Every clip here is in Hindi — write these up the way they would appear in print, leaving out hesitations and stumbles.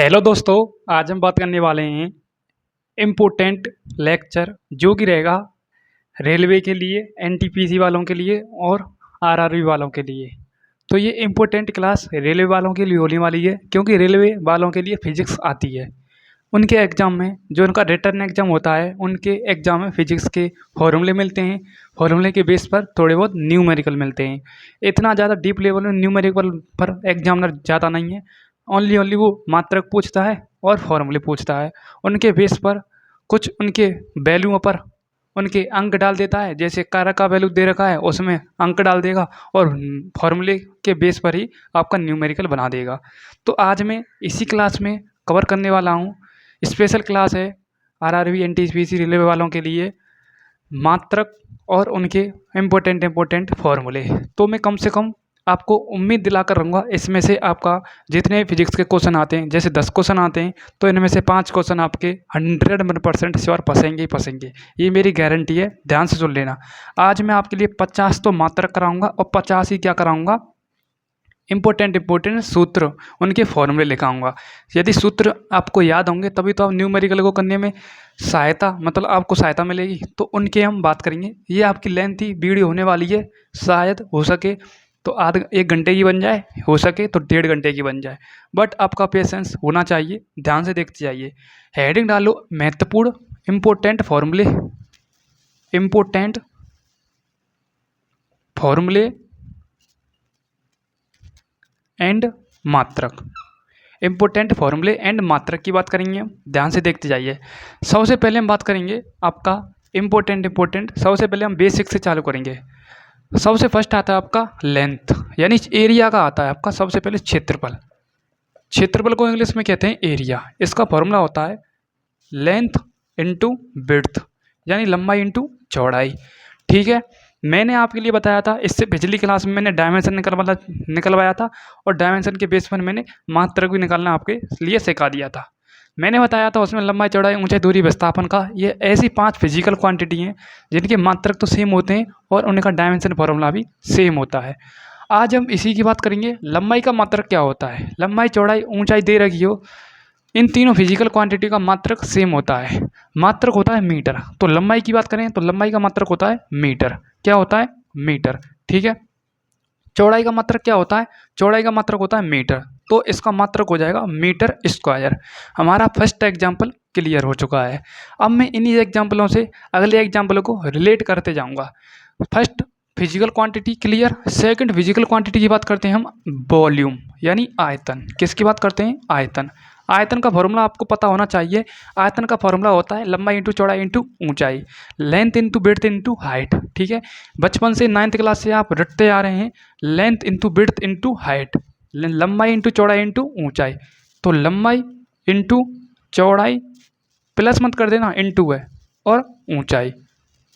हेलो दोस्तों। आज हम बात करने वाले हैं इम्पोर्टेंट लेक्चर जो कि रहेगा रेलवे के लिए, एनटीपीसी वालों के लिए और आरआरबी वालों के लिए। तो ये इम्पोर्टेंट क्लास रेलवे वालों के लिए होने वाली है क्योंकि रेलवे वालों के लिए फिजिक्स आती है। उनके एग्ज़ाम में जो उनका रिटर्न एग्ज़ाम होता है, उनके एग्ज़ाम में फिजिक्स के फॉर्मूले मिलते हैं। फॉर्मूले के बेस पर थोड़े बहुत न्यूमेरिकल मिलते हैं। इतना ज़्यादा डीप लेवल में न्यूमेरिकल पर एग्जामिनर ज़्यादा नहीं है। ओनली वो मात्रक पूछता है और फॉर्मूले पूछता है। उनके बेस पर कुछ उनके वैल्यूओं पर उनके अंक डाल देता है। जैसे कारक का वैल्यू दे रखा है उसमें अंक डाल देगा और फॉर्मूले के बेस पर ही आपका न्यूमेरिकल बना देगा। तो आज मैं इसी क्लास में कवर करने वाला हूँ। स्पेशल क्लास है आरआरबी एनटीपीसी रेलवे वालों के लिए, मात्रक और उनके इम्पोर्टेंट फॉर्मूले। तो मैं कम से कम आपको उम्मीद दिलाकर रहूँगा इसमें से आपका जितने फिजिक्स के क्वेश्चन आते हैं, जैसे 10 क्वेश्चन आते हैं तो इनमें से 5 क्वेश्चन आपके 100% श्योर फंसेंगे ही फंसेंगे। ये मेरी गारंटी है, ध्यान से सुन लेना। आज मैं आपके लिए 50 तो मात्रक कराऊंगा और 50 ही क्या कराऊंगा, इम्पोर्टेंट सूत्र, उनके फॉर्मूले लिखाऊंगा। यदि सूत्र आपको याद होंगे तभी तो आप न्यूमेरिकल को करने में सहायता, मतलब आपको सहायता मिलेगी। तो उनके हम बात करेंगे। ये आपकी लेंथी वीडियो होने वाली है, शायद हो सके तो आध 1 घंटे की बन जाए, हो सके तो 1.5 घंटे की बन जाए, बट आपका पेशेंस होना चाहिए। ध्यान से देखते जाइए। हेडिंग डालो महत्वपूर्ण इम्पोर्टेंट फॉर्मूले एंड मात्रक। इम्पोर्टेंट फॉर्मूले एंड मात्रक की बात करेंगे हम, ध्यान से देखते जाइए। सबसे पहले हम बात करेंगे आपका इम्पोर्टेंट। सबसे पहले हम बेसिक से चालू करेंगे। सबसे फर्स्ट आता है आपका लेंथ, यानी एरिया का आता है आपका सबसे पहले क्षेत्रफल। क्षेत्रफल को इंग्लिश में कहते हैं एरिया। इसका फॉर्मूला होता है लेंथ इंटू विड्थ, यानी लंबाई इंटू चौड़ाई। ठीक है, मैंने आपके लिए बताया था इससे पिछली क्लास में, मैंने डायमेंशन निकलवाया था और डायमेंशन के बेस पर मैंने मात्रक भी निकालना आपके लिए सिखा दिया था। मैंने बताया था उसमें लंबाई चौड़ाई ऊंचाई दूरी विस्थापन का, ये ऐसी 5 फिजिकल क्वांटिटी हैं जिनके मात्रक तो सेम होते हैं और उनका डायमेंशन फॉर्मूला भी सेम होता है। आज हम इसी की बात करेंगे। लंबाई का मात्रक क्या होता है, लंबाई चौड़ाई ऊंचाई दे रखी हो, इन तीनों फिजिकल क्वांटिटी का मात्रक सेम होता है। मात्रक होता है मीटर। तो लंबाई की बात करें तो लंबाई का मात्रक होता है मीटर। क्या होता है, मीटर। ठीक है, चौड़ाई का मात्रक क्या होता है, चौड़ाई का मात्रक होता है मीटर। तो इसका मात्रक हो जाएगा मीटर स्क्वायर। हमारा फर्स्ट एग्जाम्पल क्लियर हो चुका है। अब मैं इन्हीं एग्जाम्पलों से अगले एग्जाम्पलों को रिलेट करते जाऊंगा। First physical quantity clear. Second physical quantity की बात करते हैं हम, वॉल्यूम यानी आयतन। किसकी बात करते हैं, आयतन। आयतन का फॉर्मूला आपको पता होना चाहिए। आयतन का फॉर्मूला होता है लंबाई इंटू चौड़ाई इंटू ऊंचाई, length into width into height. ठीक है, बचपन से 9th क्लास से आप रटते आ रहे हैं, length into width into height, लंबाई इंटू चौड़ाई इंटू ऊंचाई। तो लंबाई इंटू चौड़ाई प्लस मत कर देना, इंटू है, और ऊंचाई।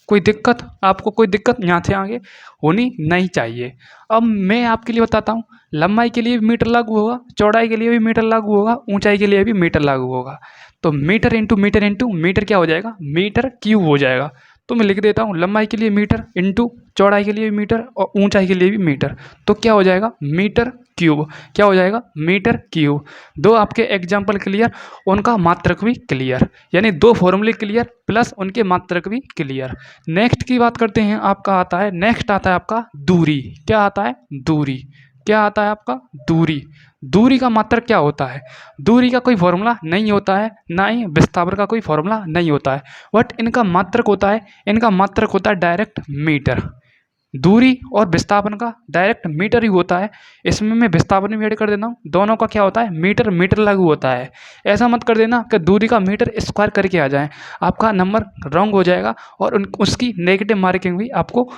कोई दिक्कत, आपको कोई दिक्कत यहाँ से आगे होनी नहीं चाहिए। अब मैं आपके लिए बताता हूँ, लंबाई के लिए भी मीटर लागू होगा, चौड़ाई के लिए भी मीटर लागू होगा, ऊंचाई के लिए भी मीटर लागू होगा। तो मीटर इंटू मीटर क्या हो जाएगा, मीटर क्यूब हो जाएगा। तो मैं लिख देता हूँ लंबाई के लिए मीटर इंटू चौड़ाई के लिए भी मीटर और ऊंचाई के लिए भी मीटर। तो क्या हो जाएगा, मीटर क्यूब। क्या हो जाएगा, मीटर क्यूब। दो आपके एग्जाम्पल क्लियर, उनका मात्रक भी क्लियर, यानी 2 फॉर्मूले क्लियर प्लस उनके मात्रक भी क्लियर। नेक्स्ट की बात करते हैं। आपका आता है, नेक्स्ट आता है आपका दूरी। क्या आता है, दूरी। क्या आता है आपका, दूरी। दूरी का मात्रक क्या होता है, दूरी का कोई फॉर्मूला नहीं होता है, ना ही विस्थापन का कोई फॉर्मूला नहीं होता है, बट इनका मात्रक होता है, इनका मात्रक होता है डायरेक्ट मीटर। दूरी और विस्थापन का डायरेक्ट मीटर ही होता है। इसमें मैं विस्थापन भी ऐड कर देना हूँ, दोनों का क्या होता है, मीटर मीटर लागू होता है। ऐसा मत कर देना कि दूरी का मीटर स्क्वायर करके आ जाए, आपका नंबर रॉन्ग हो जाएगा और उसकी नेगेटिव मार्किंग भी आपको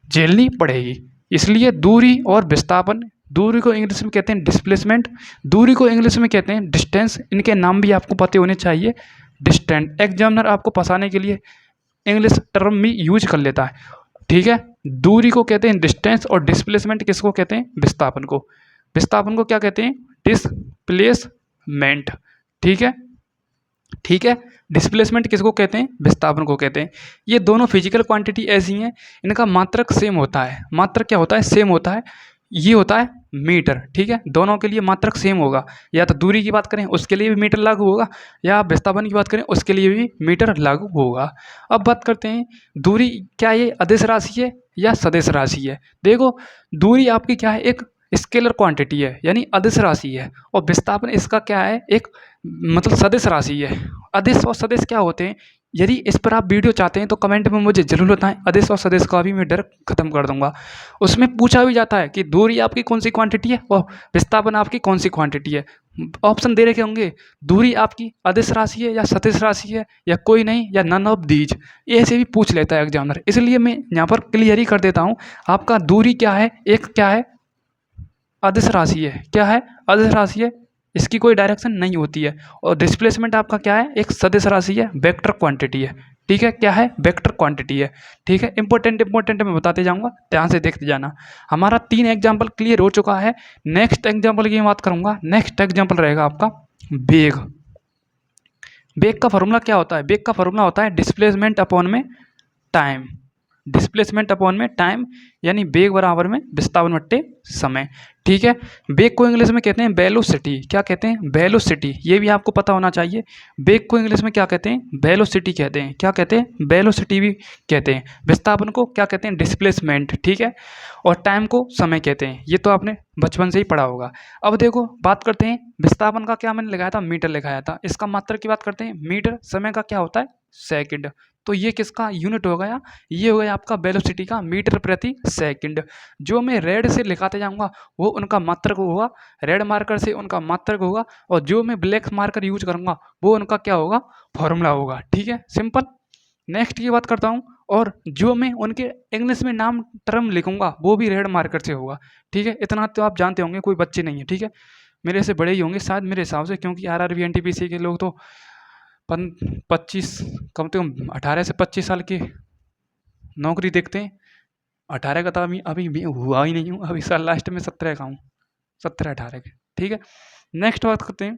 झेलनी पड़ेगी। इसलिए दूरी और विस्थापन, दूरी को इंग्लिश में कहते हैं डिस्प्लेसमेंट, दूरी को इंग्लिश में कहते हैं डिस्टेंस। इनके नाम भी आपको पते होने चाहिए। डिस्टेंट एग्जामिनर आपको फंसाने के लिए इंग्लिश टर्म भी यूज कर लेता है। ठीक है, दूरी को कहते हैं डिस्टेंस और डिस्प्लेसमेंट किसको कहते हैं, विस्थापन को। विस्थापन को क्या कहते हैं, डिस्प्लेसमेंट। ठीक है, ठीक है, डिस्प्लेसमेंट किसको कहते हैं, विस्थापन को कहते हैं। ये दोनों फिजिकल क्वांटिटी ऐसी हैं, इनका मात्रक सेम होता है। मात्रक क्या होता है, सेम होता है। ये होता है मीटर, ठीक है। दोनों के लिए मात्रक सेम होगा, या तो दूरी की बात करें उसके लिए भी मीटर लागू होगा, या विस्थापन की बात करें उसके लिए भी मीटर लागू होगा। अब बात करते हैं दूरी, क्या ये अदिश राशि है या सदिश राशि है। देखो दूरी आपकी क्या है, एक स्केलर क्वांटिटी है यानी अदिश राशि है, और विस्थापन इसका क्या है, एक मतलब सदिश राशि है। अदिश और सदिश क्या होते हैं, यदि इस पर आप वीडियो चाहते हैं तो कमेंट में मुझे जरूर बताएं, अदिश और सदिश का भी मैं डर खत्म कर दूंगा। उसमें पूछा भी जाता है कि दूरी आपकी कौन सी क्वांटिटी है और विस्थापन आपकी कौन सी क्वांटिटी है। ऑप्शन दे रखे होंगे, दूरी आपकी अदिश राशि है या सदिश राशि है या कोई नहीं या नन ऑफ दीज, ऐसे भी पूछ लेता है एग्जामिनर। इसलिए मैं यहाँ पर क्लियर ही कर देता हूँ, आपका दूरी क्या है, एक क्या है अदिश राशि है, क्या है अदिश राशि है, इसकी कोई डायरेक्शन नहीं होती है। और डिस्प्लेसमेंट आपका क्या है, एक सदिश राशि है, वेक्टर क्वांटिटी है, ठीक है। क्या है, वेक्टर क्वांटिटी है, ठीक है। इंपॉर्टेंट मैं बताते जाऊंगा, ध्यान से देखते जाना। हमारा 3 एग्जाम्पल क्लियर हो चुका है। नेक्स्ट एग्जाम्पल की बात करूंगा, नेक्स्ट एग्जाम्पल रहेगा आपका वेग। वेग का फॉर्मूला क्या होता है, वेग का फॉर्मूला होता है डिस्प्लेसमेंट अपॉन में टाइम, डिस्प्लेसमेंट अपॉन में टाइम, यानी वेग बराबर में विस्थापन बट्टे समय, ठीक है। वेग को इंग्लिश में कहते हैं वेलोसिटी, क्या कहते हैं, वेलोसिटी, ये भी आपको पता होना चाहिए। वेग को इंग्लिश में क्या कहते हैं, वेलोसिटी कहते हैं, क्या कहते हैं, वेलोसिटी भी कहते हैं। विस्थापन को क्या कहते हैं, डिस्प्लेसमेंट, ठीक है। और टाइम को समय कहते हैं, ये तो आपने बचपन से ही पढ़ा होगा। अब देखो बात करते हैं विस्थापन का, क्या मैंने लगाया था, मीटर लिखाया था। इसका मात्रक की बात करते हैं, मीटर। समय का क्या होता है, सेकंड। तो ये किसका यूनिट हो गया, ये हो गया आपका वेलोसिटी का, मीटर प्रति सेकंड। जो मैं रेड से लिखाते जाऊंगा वो उनका मात्रक होगा, रेड मार्कर से उनका मात्रक होगा, और जो मैं ब्लैक मार्कर यूज करूंगा वो उनका क्या होगा, फॉर्मूला होगा, ठीक है, सिंपल। नेक्स्ट की बात करता हूँ, और जो मैं उनके इंग्लिश में नाम टर्म लिखूंगा वो भी रेड मार्कर से होगा, ठीक है। इतना तो आप जानते होंगे, कोई बच्चे नहीं है, ठीक है। मेरे से बड़े ही होंगे शायद मेरे हिसाब से, क्योंकि आरआरबी एनटीपीसी के लोग तो 25, कम से कम 18 से 25 साल की नौकरी देखते हैं। 18 का तो अभी अभी भी हुआ ही नहीं हूँ, अभी साल लास्ट में 17 का हूँ, 17-18 के, ठीक है। नेक्स्ट बात करते हैं,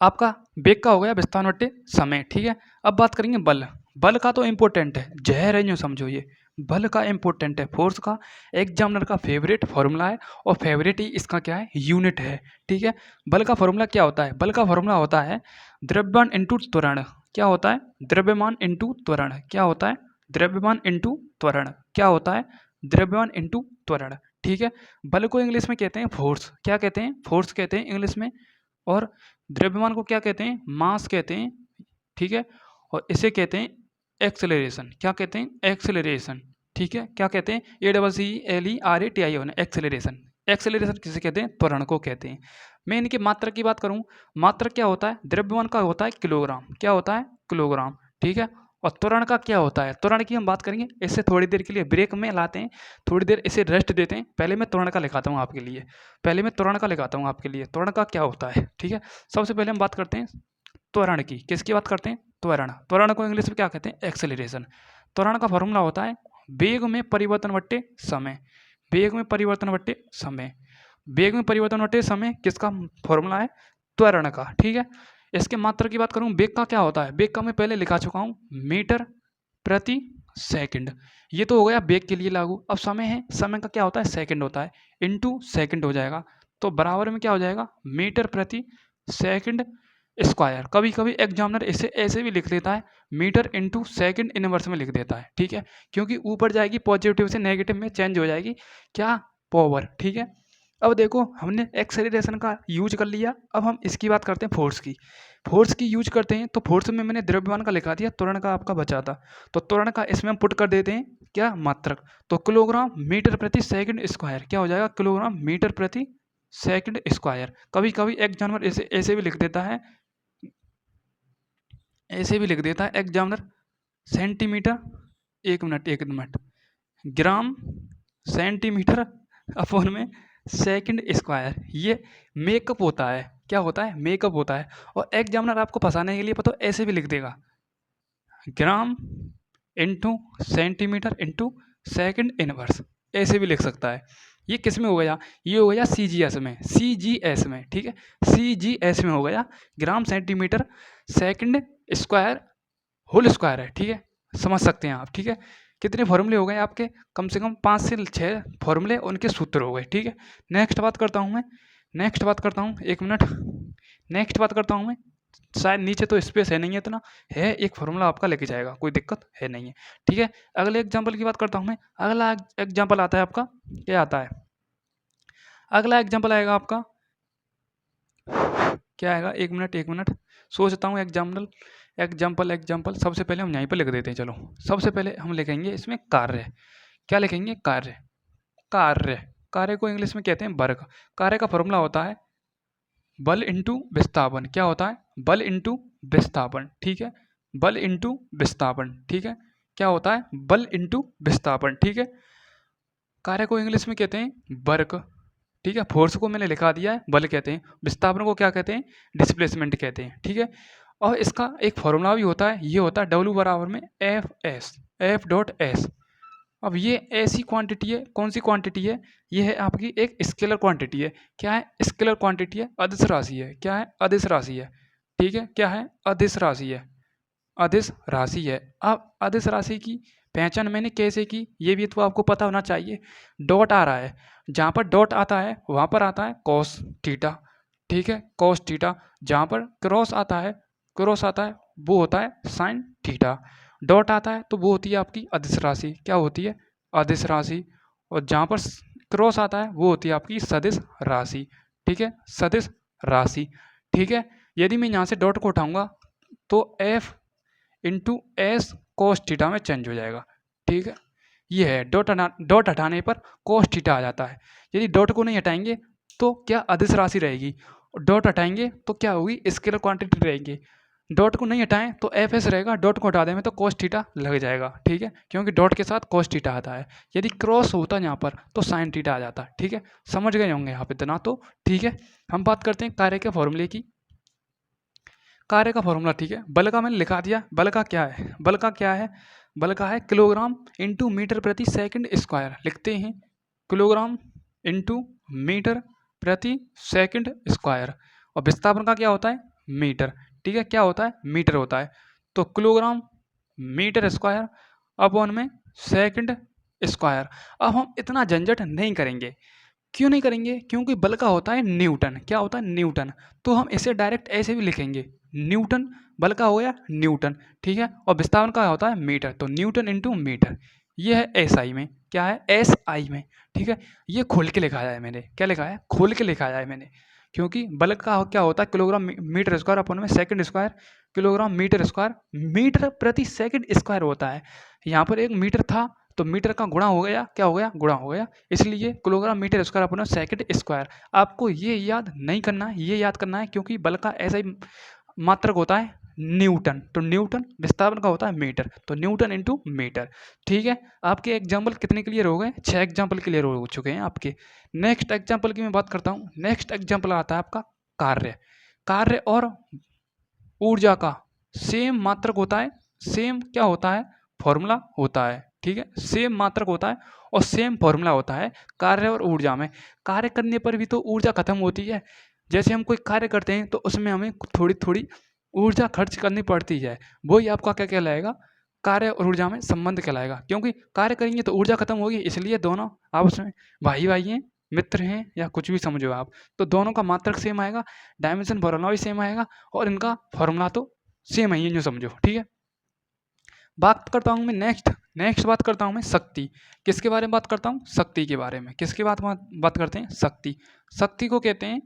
आपका वेग का हो गया विस्थापन बट्टे समय, ठीक है। अब बात करेंगे बल। बल का तो इम्पोर्टेंट है, जहर है जो समझो, ये बल का इम्पोर्टेंट है, फोर्स का एग्जामिनर का फेवरेट फॉर्मूला है, और फेवरेट ही इसका क्या है, यूनिट है, ठीक है। बल का फॉर्मूला क्या होता है, बल का फॉर्मूला होता है द्रव्यमान इंटू त्वरण। क्या होता है, द्रव्यमान इंटू त्वरण। क्या होता है, द्रव्यमान इंटू त्वरण। क्या होता है, द्रव्यमान इंटू त्वरण, ठीक है। बल को इंग्लिश में कहते हैं फोर्स, क्या कहते हैं, फोर्स कहते हैं इंग्लिश में। और द्रव्यमान को क्या कहते हैं, मास कहते हैं, ठीक है। और इसे कहते हैं एक्सेलरेशन, क्या कहते हैं, एक्सेलरेशन, ठीक है। क्या कहते हैं, ACCLERATION, एक्सेलरेशन। एक्सेलरेशन किसे कहते हैं, त्वरण को कहते हैं। मैं इनकी मात्रा की बात करूं, मात्रा क्या होता है, द्रव्यमान का होता है किलोग्राम, क्या होता है, किलोग्राम, ठीक है। और त्वरण का क्या होता है, त्वरण की हम बात करेंगे, इससे थोड़ी देर के लिए ब्रेक में लाते हैं, थोड़ी देर इसे रेस्ट देते हैं। पहले मैं त्वरण का लिखाता हूँ आपके लिए, पहले मैं त्वरण का लिखाता हूँ आपके लिए, त्वरण का क्या होता है, ठीक है। सबसे पहले हम बात करते हैं त्वरण की, किसकी बात करते हैं, त्वरण। त्वरण को इंग्लिश में क्या कहते हैं, एक्सेलरेशन। त्वरण का फॉर्मूला होता है वेग में परिवर्तन बट्टे समय, वेग में परिवर्तन बट्टे समय, वेग में परिवर्तन बट्टे समय किसका फॉर्मूला है, त्वरण का, ठीक है। इसके मात्रा की बात करूं, वेग का क्या होता है, वेग का मैं पहले लिखा चुका हूं, मीटर प्रति सेकंड। ये तो हो गया वेग के लिए लागू। अब समय है, समय का क्या होता है, सेकंड होता है, इनटू सेकंड हो जाएगा, तो बराबर में क्या हो जाएगा, मीटर प्रति सेकंड स्क्वायर। कभी कभी एग्जामिनर इसे ऐसे भी लिख देता है, मीटर इंटू सेकेंड इनवर्स में लिख देता है, ठीक है। क्योंकि ऊपर जाएगी पॉजिटिव से नेगेटिव में चेंज हो जाएगी क्या, पावर, ठीक है। अब देखो हमने एक्सेलरेशन का यूज कर लिया, अब हम इसकी बात करते हैं फोर्स की। फोर्स की यूज करते हैं, तो फोर्स में मैंने द्रव्यमान का लिखा दिया, त्वरण का आपका बचा था, तो त्वरण का इसमें हम पुट कर देते हैं क्या, मात्रक। तो किलोग्राम मीटर प्रति सेकंड स्क्वायर, क्या हो जाएगा, किलोग्राम मीटर प्रति सेकंड स्क्वायर। कभी कभी एग्जामिनर ऐसे ऐसे भी लिख देता है, ऐसे भी लिख देता है एग्जामिनर, सेंटीमीटर, एक मिनट, ग्राम सेंटीमीटर अपॉन में सेकंड स्क्वायर। ये मेकअप होता है, क्या होता है, मेकअप होता है। और एग्जामिनर आपको फंसाने के लिए पता ऐसे भी लिख देगा, gram into centimetre into second inverse, ऐसे भी लिख सकता है। ये किस में हो गया, ये हो गया CGS में, CGS में, ठीक है, CGS में हो गया, gram centimetre second square whole square है, ठीक है, समझ सकते हैं आप, ठीक है। कितने फॉर्मूले हो गए आपके? कम से कम 5 से 6 फॉर्मूले, उनके सूत्र हो गए, ठीक है। नेक्स्ट बात करता हूँ मैं, नेक्स्ट बात करता हूँ, 1 मिनट, नेक्स्ट बात करता हूँ मैं, शायद नीचे तो स्पेस है नहीं है इतना, है एक फॉर्मूला आपका लेके जाएगा, कोई दिक्कत है नहीं है, ठीक है। अगले एग्जाम्पल की बात करता हूँ मैं। अगला एग्जाम्पल आता है आपका, क्या आता है? अगला एग्जाम्पल आएगा आपका, क्या आएगा? 1 मिनट, 1 मिनट, सोचता हूँ एग्जाम्पल, एग्जाम्पल, एग्जाम्पल। सबसे पहले हम यहीं पर लिख देते हैं, चलो। सबसे पहले हम लिखेंगे इसमें कार्य। क्या लिखेंगे? कार्य। कार्य, कार्य को इंग्लिश में कहते हैं वर्क। कार्य का फॉर्मूला होता है बल इंटू विस्थापन। क्या होता है? बल इंटू विस्थापन, ठीक है। बल इंटू विस्थापन, ठीक है। क्या होता है? बल इंटू विस्थापन, ठीक है। कार्य को इंग्लिश में कहते हैं वर्क, ठीक है। फोर्स को मैंने लिखा दिया है, बल कहते हैं। विस्थापन को क्या कहते हैं? डिस्प्लेसमेंट कहते हैं, ठीक है। और इसका एक फॉर्मूला भी होता है, ये होता है डब्ल्यू बराबर में F S, F dot S. अब ये ऐसी क्वांटिटी है, कौन सी क्वांटिटी है? ये है आपकी एक स्केलर क्वांटिटी है। क्या है? स्केलर क्वांटिटी है, अदिश राशि है। क्या है? अदिश राशि है, ठीक है। क्या है? अदिश राशि है, अदिश राशि है। अब अदिश राशि की पहचान मैंने कैसे की, ये भी तो आपको पता होना चाहिए। डॉट आ रहा है, जहाँ पर डॉट आता है वहाँ पर आता है कॉस थीटा, ठीक है, कॉस थीटा। जहाँ पर क्रॉस आता है, क्रॉस आता है, वो होता है साइन थीटा। डॉट आता है तो वो होती है आपकी अदिश राशि। क्या होती है? अदिश राशि। और जहाँ पर क्रॉस आता है वो होती है आपकी सदिश राशि, ठीक है, सदिश राशि, ठीक है। यदि मैं यहाँ से डॉट को उठाऊंगा तो F into S cos theta में चेंज हो जाएगा, ठीक है। ये है डॉट हटाने पर कोस थीटा आ जाता है। यदि डॉट को नहीं हटाएंगे तो क्या अदिश राशि रहेगी, डॉट हटाएंगे तो क्या होगी? स्केलर क्वांटिटी रहेगी। डॉट को नहीं हटाएं तो एफ एस रहेगा, डॉट को हटा दें तो कोस थीटा लग जाएगा, ठीक है, क्योंकि डॉट के साथ कोस थीटा आता है। यदि क्रॉस होता यहाँ पर तो साइन थीटा आ जाता, ठीक है। समझ गए होंगे यहाँ पे इतना तो, ठीक है। हम बात करते हैं कार्य के फॉर्मूले की। कार्य का फॉर्मूला, ठीक है। बल का मैंने लिखा दिया, बल का क्या है? बल का क्या है? बल का है किलोग्राम इंटू मीटर प्रति सेकंड स्क्वायर। लिखते हैं किलोग्राम इंटू मीटर प्रति सेकंड स्क्वायर। और विस्थापन का क्या होता है? मीटर, ठीक है। क्या होता है? मीटर होता है। तो किलोग्राम मीटर स्क्वायर अपॉन में सेकंड स्क्वायर। अब हम इतना झंझट नहीं करेंगे। क्यों नहीं करेंगे? क्योंकि बल का होता है न्यूटन। क्या होता है? न्यूटन। तो हम इसे डायरेक्ट ऐसे भी लिखेंगे, न्यूटन। बल का हो गया न्यूटन, ठीक है। और विस्थापन का होता है मीटर, तो न्यूटन इंटू मीटर। ये है एस आई में। क्या है? एस आई में, ठीक है। ये खोल के लिखा है मैंने। क्या लिखा है? खोल के लिखा है मैंने। क्योंकि बल का क्या होता है? किलोग्राम मीटर स्क्वायर अपन में second square, kilogram metre square, metre प्रति सेकंड स्क्वायर होता है। यहाँ पर एक मीटर था तो मीटर का गुणा हो गया, क्या हो गया? गुणा हो गया, इसलिए किलोग्राम मीटर स्क्वायर अपना सेकंड स्क्वायर। आपको ये याद नहीं करना है, ये याद करना है, क्योंकि बल का ऐसा ही मात्रक होता है न्यूटन। तो न्यूटन, विस्थापन का होता है मीटर, तो न्यूटन इंटू मीटर, ठीक है। आपके एग्जाम्पल कितने क्लियर हो गए? 6 एग्जाम्पल क्लियर हो चुके हैं आपके। नेक्स्ट एग्जाम्पल की मैं बात करता हूँ। नेक्स्ट एग्जाम्पल आता है आपका कार्य। कार्य और ऊर्जा का सेम मात्रक होता है, सेम क्या होता है? फॉर्मूला होता है, ठीक है। सेम मात्रक होता है और सेम फॉर्मूला होता है कार्य और ऊर्जा में। कार्य करने पर भी तो ऊर्जा खत्म होती है। जैसे हम कोई कार्य करते हैं तो उसमें हमें थोड़ी थोड़ी ऊर्जा खर्च करनी पड़ती है। वही आपका क्या कहलाएगा? कार्य और ऊर्जा में संबंध कहलाएगा। क्योंकि कार्य करेंगे तो ऊर्जा खत्म होगी, इसलिए दोनों आपस में भाई भाई हैं, मित्र हैं, या कुछ भी समझो आप। तो दोनों का मात्रक सेम आएगा, डायमेंशन फॉर्मूला भी सेम आएगा, और इनका फॉर्मूला तो सेम है, ये जो समझो, ठीक है। बात करता हूँ मैं नेक्स्ट, नेक्स्ट बात करता हूँ मैं शक्ति। किसके बारे में बात करता हूँ? शक्ति के बारे में। किसके बात करते हैं? शक्ति। शक्ति को कहते हैं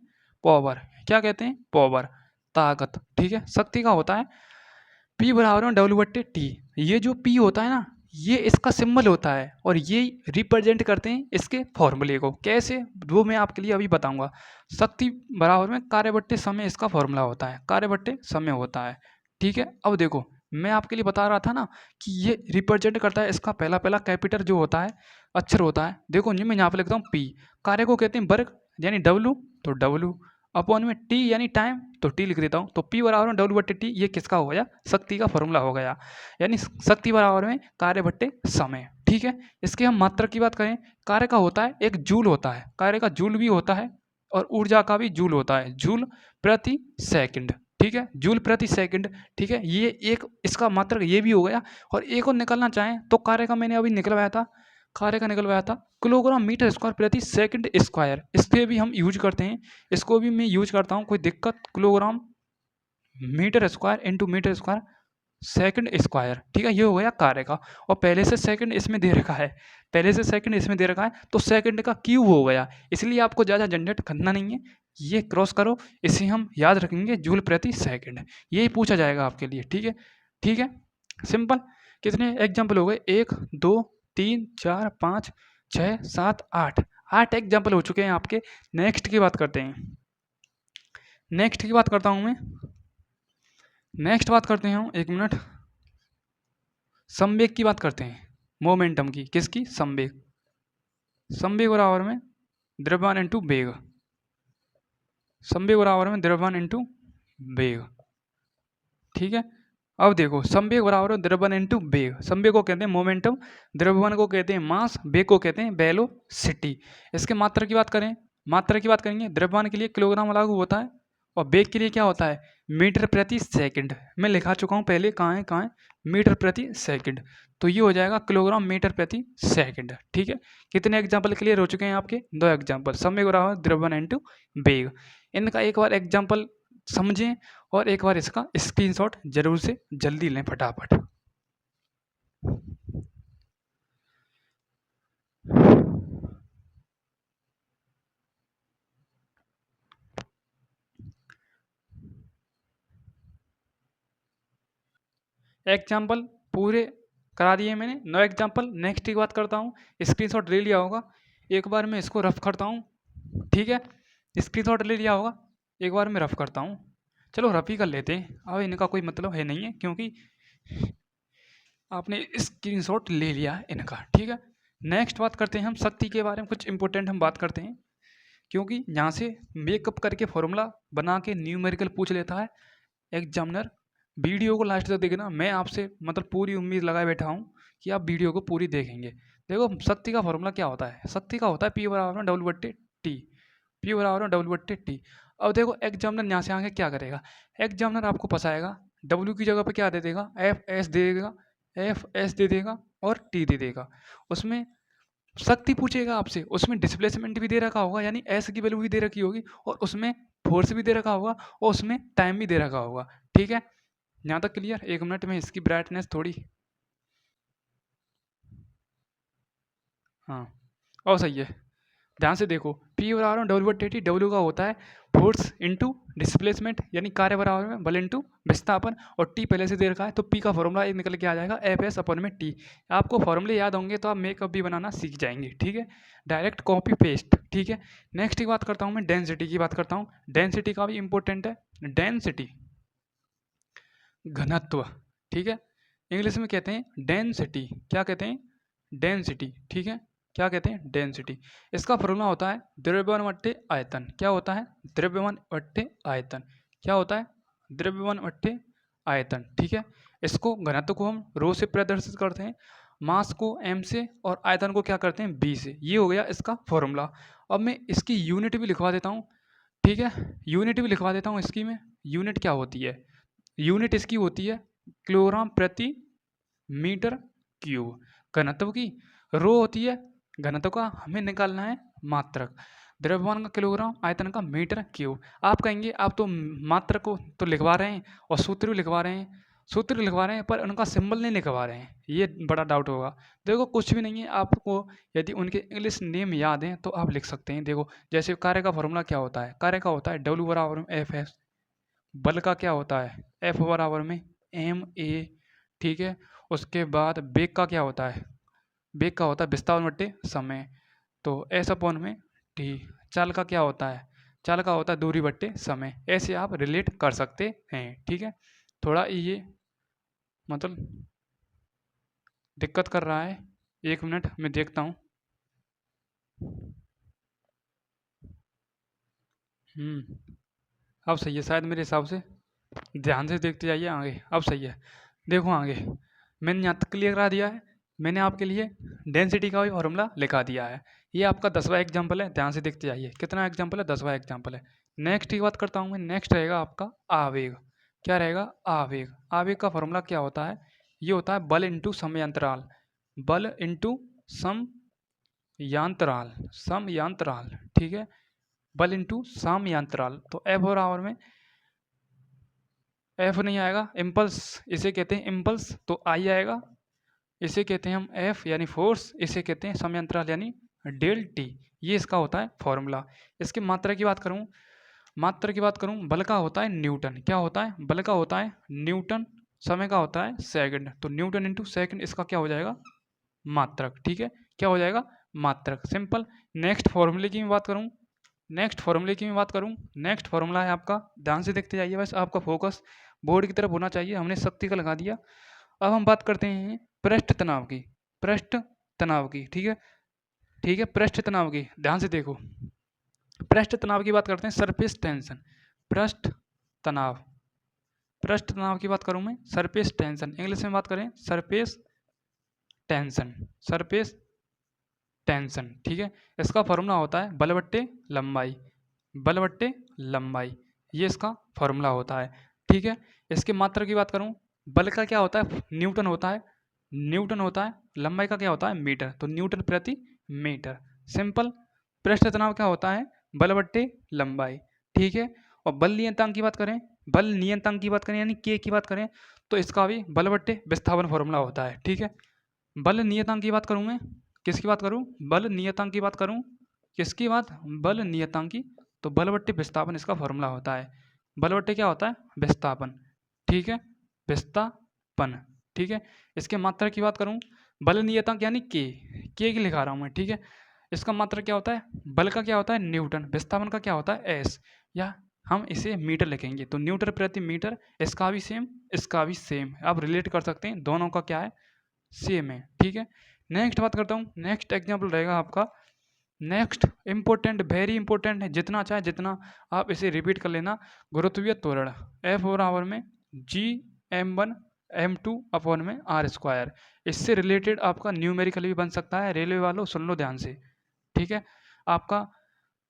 पावर। क्या कहते हैं? पावर, ताकत, ठीक है। शक्ति का होता है P बराबर में डब्ल्यू बट्टे टी। ये जो P होता है ना, ये इसका सिंबल होता है, और ये रिप्रेजेंट करते हैं इसके फॉर्मूले को। कैसे? वो मैं आपके लिए अभी बताऊंगा। शक्ति बराबर में कार्य बट्टे समय इसका फॉर्मूला होता है, कार्य बट्टे समय होता है, ठीक है। अब देखो, मैं आपके लिए बता रहा था ना कि ये रिप्रेजेंट करता है, इसका पहला पहला कैपिटल जो होता है, अक्षर होता है। देखो मैं यहाँ पे लिखता हूँ P। कार्य को कहते हैं वर्क, यानी W, तो W अपॉन में T यानी टाइम, तो T लिख देता हूँ। तो P बराबर में डब्ल्यू बट्टे टी, ये किसका हो गया? शक्ति का फॉर्मूला हो गया, यानी शक्ति बराबर में कार्य बट्टे समय, ठीक है। इसके हम मात्रक की बात करें, कार्य का होता है एक जूल होता है, कार्य का जूल भी होता है, और ऊर्जा का भी जूल होता है, जूल प्रति सेकंड, ठीक है, जूल प्रति सेकंड। ठीक है, ये एक इसका मात्रक ये भी हो गया। और एक और निकलना चाहें तो कार्य का मैंने अभी निकलवाया था, कार्य का निकलवाया था किलोग्राम मीटर स्क्वायर प्रति सेकंड स्क्वायर। इसके भी हम यूज करते हैं, इसको भी मैं यूज करता हूँ, कोई दिक्कत, kilogram metre square into metre square second square. ठीक है, ये हो गया कार्य का। और पहले से सेकंड इसमें दे रखा है, पहले से सेकंड इसमें दे रखा है, तो सेकंड का क्यूब हो गया। इसलिए आपको ज़्यादा झंझट करना नहीं है, ये क्रॉस करो, इसे हम याद रखेंगे जूल प्रति सेकंड। यही पूछा जाएगा आपके लिए। ठीक है, ठीक है, सिंपल। कितने एग्जाम्पल हो गए? 1 2 3 4 5 6 7 8, 8 एग्जाम्पल हो चुके हैं आपके। नेक्स्ट की बात करते हैं, नेक्स्ट की बात करता हूँ मैं, नेक्स्ट बात करते हैं हम, एक मिनट, संवेग की बात करते हैं, मोमेंटम की। किसकी? संवेग। संवेग बराबर में द्रव्यमान इंटू वेग, संवेग बराबर में द्रव्यमान इंटू वेग। ठीक है, अब देखो, संवेग बराबर है द्रव्यमान इंटू वेग। संवेग को कहते हैं मोमेंटम, द्रव्यमान को कहते हैं मास, वेग को कहते हैं वेलोसिटी। इसके मात्रा की बात करें, मात्रा की बात करेंगे, द्रव्यमान के लिए किलोग्राम लागू होता है, और वेग के लिए क्या होता है? मीटर प्रति सेकंड। मैं लिखा चुका हूँ पहले, कहाँ है, कहाँ है, मीटर प्रति सेकंड। तो ये हो जाएगा किलोग्राम मीटर प्रति सेकंड। ठीक है, कितने एग्जाम्पल क्लियर हो चुके हैं आपके? 2 एग्जाम्पल, संवेग बराबर द्रव्यमान इंटू वेग। इनका एक बार एग्जाम्पल समझें और एक बार इसका स्क्रीनशॉट जरूर से जल्दी लें फटाफट। एग्जाम्पल पूरे करा दिए मैंने, 9 एग्जाम्पल। नेक्स्ट की बात करता हूँ, स्क्रीनशॉट ले लिया होगा, एक बार मैं इसको रफ करता हूँ। ठीक है, स्क्रीनशॉट ले लिया होगा, एक बार मैं रफ करता हूँ। चलो रफ ही कर लेते हैं, अब इनका कोई मतलब है नहीं है, क्योंकि आपने स्क्रीनशॉट ले लिया है इनका। ठीक है, नेक्स्ट बात करते हैं हम शक्ति के बारे में, कुछ इंपॉर्टेंट हम बात करते हैं, क्योंकि यहाँ से मेकअप करके फॉर्मूला बना के न्यूमेरिकल पूछ लेता है एग्जामिनर। वीडियो को लास्ट तक देखना, मैं आपसे मतलब पूरी उम्मीद लगाए बैठा हूँ कि आप वीडियो को पूरी देखेंगे। देखो, शक्ति का फॉर्मूला क्या होता है? शक्ति का होता है P बराबर में W/T, P बराबर में W/T। अब देखो, एग्जामिनर यहाँ से आगे क्या करेगा? एग्जामिनर आपको फंसाएगा, W की जगह पे क्या दे देगा? Fs दे देगा, Fs दे देगा और T दे देगा। उसमें शक्ति पूछेगा आपसे, उसमें डिस्प्लेसमेंट भी दे रखा होगा, यानी एस की वैल्यू भी दे रखी होगी, और उसमें फोर्स भी दे रखा होगा, और उसमें टाइम भी दे रखा होगा। ठीक है, यहाँ तक क्लियर? एक मिनट में इसकी ब्राइटनेस थोड़ी, हाँ, और सही है, ध्यान से देखो। P बराबर W/T, W का होता है फोर्स इंटू डिस्प्लेसमेंट, यानी कार्य बराबर में बल इंटू विस्थापन, और T पहले से दे रखा है, तो P का फॉर्मूला एक निकल के आ जाएगा Fs अपन में T। आपको फॉर्मूले याद होंगे तो आप मेकअप भी बनाना सीख जाएंगे। ठीक है, डायरेक्ट कॉपी पेस्ट। ठीक है, नेक्स्ट की बात करता हूँ मैं, डेंसिटी की बात करता हूँ। डेंसिटी का भी इंपॉर्टेंट है, डेंसिटी घनत्व। ठीक है, इंग्लिश में कहते हैं डेंसिटी, क्या कहते हैं? डेंसिटी। ठीक है, क्या कहते हैं? डेंसिटी। इसका फॉर्मूला होता है द्रव्यमान बट्टे आयतन। क्या होता है? द्रव्यमान बट्टे आयतन। क्या होता है? द्रव्यमान बट्टे आयतन। ठीक है, इसको घनत्व को हम रो से प्रदर्शित करते हैं, मास को m से, और आयतन को क्या करते हैं? b से। ये हो गया इसका फॉर्मूला। अब मैं इसकी यूनिट भी लिखवा देता हूँ। ठीक है, यूनिट भी लिखवा देता हूँ इसकी मैं। यूनिट क्या होती है? यूनिट इसकी होती है किलोग्राम प्रति मीटर क्यूब। घनत्व की रो होती है, घनत्व का हमें निकालना है मात्रक। द्रव्यमान का किलोग्राम, आयतन का मीटर क्यूब। आप कहेंगे आप तो मात्रक को तो लिखवा रहे हैं और सूत्र भी लिखवा रहे हैं, सूत्र लिखवा रहे हैं पर उनका सिंबल नहीं लिखवा रहे हैं, ये बड़ा डाउट होगा। देखो, कुछ भी नहीं है, आपको यदि उनके इंग्लिश नेम याद हैं तो आप लिख सकते हैं। देखो, जैसे कार्य का फॉर्मूला क्या होता है? कार्य का होता है W बराबर में Fs। बल का क्या होता है? F बराबर में ma। ठीक है, उसके बाद वेग का क्या होता है? वेग का होता है विस्थापन बट्टे समय, तो S अपॉन में T। चाल का क्या होता है? चाल का होता है दूरी बट्टे समय। ऐसे आप रिलेट कर सकते हैं। ठीक है, थोड़ा ये मतलब दिक्कत कर रहा है, एक मिनट मैं देखता हूँ। अब सही है शायद मेरे हिसाब से, ध्यान से देखते जाइए आगे। अब सही है, देखो आगे मैंने यहाँ तक क्लियर करा दिया है। मैंने आपके लिए डेंसिटी का भी फॉर्मूला लिखा दिया है। ये आपका 10वां एग्जाम्पल है, ध्यान से देखते जाइए। कितना एग्जाम्पल है? 10वां एग्जाम्पल है। नेक्स्ट की बात करता हूँ मैं, नेक्स्ट रहेगा आपका आवेग। क्या रहेगा, आवेग। आवेग का फॉर्मूला क्या होता है, ये होता है बल इंटू समयांतराल, बल इंटू समयांतराल, समयांतराल, ठीक है, बल इंटू समयांतराल। तो एफ और आवर में एफ नहीं आएगा, इम्पल्स इसे कहते हैं इम्पल्स, तो आई आएगा, इसे कहते हैं हम एफ यानी फोर्स, इसे कहते हैं समयांतराल यानी डेल टी। ये इसका होता है फॉर्मूला। इसकी मात्रा की बात करूं, मात्रा की बात करूं, बल का होता है न्यूटन, क्या होता है, बल का होता है न्यूटन, समय का होता है सेकंड, तो न्यूटन इंटू सेकंड इसका क्या हो जाएगा, मात्रक, ठीक है, क्या हो जाएगा, मात्रक, सिंपल। नेक्स्ट फॉर्मूले की मैं बात करूं, नेक्स्ट फॉर्मूले की मैं बात करूं, नेक्स्ट फॉर्मूला है आपका, ध्यान से देखते जाइए, बस आपका फोकस बोर्ड की तरफ होना चाहिए। हमने शक्ति का लगा दिया। अब हम बात करते हैं पृष्ठ तनाव की, पृष्ठ तनाव की, ठीक है, ठीक है, पृष्ठ तनाव की, ध्यान से देखो। पृष्ठ तनाव की बात करते हैं, सरफेस टेंशन, पृष्ठ तनाव, पृष्ठ तनाव की बात करूं मैं, सरफेस टेंशन, इंग्लिश में बात करें सरफेस टेंशन, सरफेस टेंशन, ठीक है। इसका फॉर्मूला होता है बल बट्टे लंबाई, बल बट्टे लंबाई, ये इसका फॉर्मूला होता है, ठीक है। इसके मात्रा की बात करूं, बल का क्या होता है, न्यूटन होता है, न्यूटन होता है, लंबाई का क्या होता है, मीटर, तो न्यूटन प्रति मीटर, सिंपल। पृष्ठ तनाव क्या होता है, बल बट्टे लंबाई, ठीक है। और बल नियतांक की बात करें, बल नियतांक की बात करें यानी के की बात करें, तो इसका भी बल बट्टे विस्थापन फॉर्मूला होता है, ठीक है। बल नियतांक की बात करूं मैं, किसकी बात करूं, बल नियतांक की बात करूं, किसकी बात, बल नियतांक की, तो बल बट्टे विस्थापन इसका फॉर्मूला होता है। बल बट्टे क्या होता है, विस्थापन, ठीक है, विस्थापन, ठीक है। इसके मात्रा की बात करूं, बल नियतांक यानी के की लिखा रहा हूं मैं, ठीक है। इसका मात्रा क्या होता है, बल का क्या होता है न्यूटन, विस्थापन का क्या होता है एस, या हम इसे मीटर लिखेंगे, तो न्यूटन प्रति मीटर, इसका भी सेम, इसका भी सेम, आप रिलेट कर सकते हैं, दोनों का क्या है, सेम है, ठीक है। नेक्स्ट बात करता हूँ, नेक्स्ट एग्जाम्पल रहेगा आपका, नेक्स्ट इंपॉर्टेंट, वेरी इंपॉर्टेंट है, जितना चाहे जितना आप इसे रिपीट कर लेना, गुरुत्वीय त्वरण, एफ और आवर में जी m1 m2 अपॉन में आर स्क्वायर, इससे रिलेटेड आपका न्यूमेरिकल भी बन सकता है, रेलवे वालों सुन लो ध्यान से, ठीक है। आपका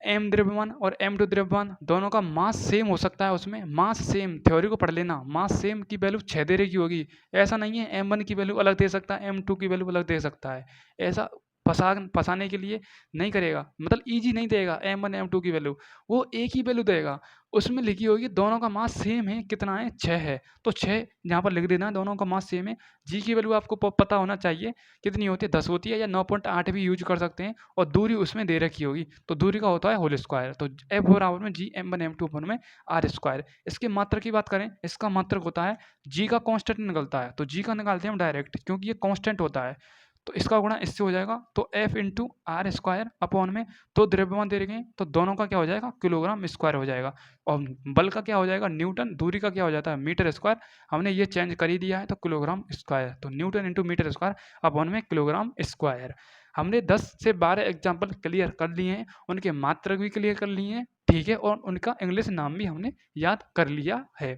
एम द्रव्यमान और M2 द्रव्यमान दोनों का मास सेम हो सकता है, उसमें मास सेम, थ्योरी को पढ़ लेना, मास सेम की वैल्यू 6 दे रही होगी, ऐसा नहीं है M1 की वैल्यू अलग दे सकता है, M2 की वैल्यू अलग दे सकता है, ऐसा फंसाने के लिए नहीं करेगा, मतलब इजी नहीं देगा M1 M2 की वैल्यू, वो एक ही वैल्यू देगा, उसमें लिखी होगी दोनों का मास सेम है, कितना है 6 है, तो 6 यहाँ पर लिख देना, दोनों का मास सेम है। जी की वैल्यू आपको पता होना चाहिए कितनी होती है, 10 होती है, या 9.8 भी यूज कर सकते हैं, और दूरी उसमें दे रखी होगी, तो दूरी का होता है होल स्क्वायर, तो एफ बराबर में जी m1 m2 अपन में आर स्क्वायर। इसके मात्रा की बात करें, इसका मात्रक होता है जी का कांस्टेंट निकलता है, तो जी का निकालते हैं हम डायरेक्ट, क्योंकि ये कांस्टेंट होता है, तो इसका गुणा इससे हो जाएगा, तो F into R square upon में, तो द्रव्यमान दे रखे हैं, तो दोनों का क्या हो जाएगा, किलोग्राम स्क्वायर हो जाएगा, और बल का क्या हो जाएगा न्यूटन, दूरी का क्या हो जाता है मीटर स्क्वायर, हमने ये चेंज कर ही दिया है, तो किलोग्राम स्क्वायर, तो newton into metre square upon में किलोग्राम स्क्वायर। हमने 10 से 12 एग्जाम्पल क्लियर कर लिए हैं, उनके मात्रक भी क्लियर कर लिए हैं, ठीक है, और उनका इंग्लिश नाम भी हमने याद कर लिया है,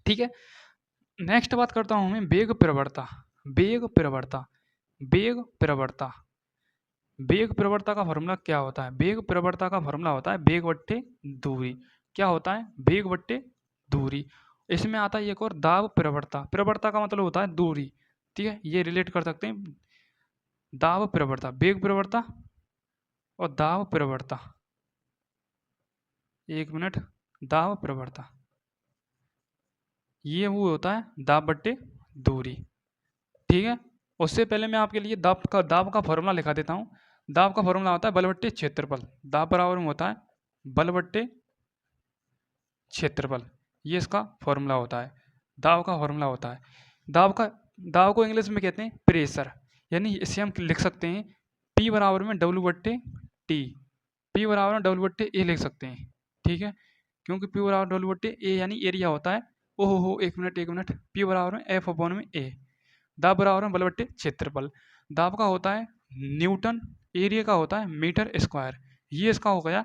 ठीक है। नेक्स्ट बात करता हूँ मैं वेग प्रवणता, वेग प्रवणता, वेग प्रवणता, वेग प्रवणता का फॉर्मूला क्या होता है, वेग प्रवणता का फॉर्मूला होता है वेग बट्टे दूरी, क्या होता है, वेग बट्टे दूरी। इसमें आता है एक और दाब प्रवणता, प्रवणता का मतलब होता है दूरी, ठीक है, ये रिलेट कर सकते हैं, दाब प्रवणता, वेग प्रवणता और दाब प्रवणता, एक मिनट, दाब प्रवणता, ये वो होता है दाब बट्टे दूरी, ठीक है। उससे पहले मैं आपके लिए दाब का फॉर्मूला लिखा देता हूँ। दाब का फॉर्मूला होता है बल बट्टे क्षेत्रफल, दाब बराबर में होता है बल बट्टे क्षेत्रफल, ये इसका फॉर्मूला होता है, दाब का फॉर्मूला होता है। दाब का, दाब को इंग्लिश में कहते हैं प्रेशर, यानी इसे हम लिख सकते हैं P बराबर में W बट्टे टी, P बराबर में W बट्टे ए लिख सकते हैं, ठीक है, क्योंकि P बराबर W बट्टे ए यानी एरिया होता है, ओहो हो एक मिनट, P बराबर में F अपॉन में ए, दाब बराबर में बल बट्टे क्षेत्रफल, दाब का होता है न्यूटन, एरिया का होता है मीटर स्क्वायर, ये इसका हो गया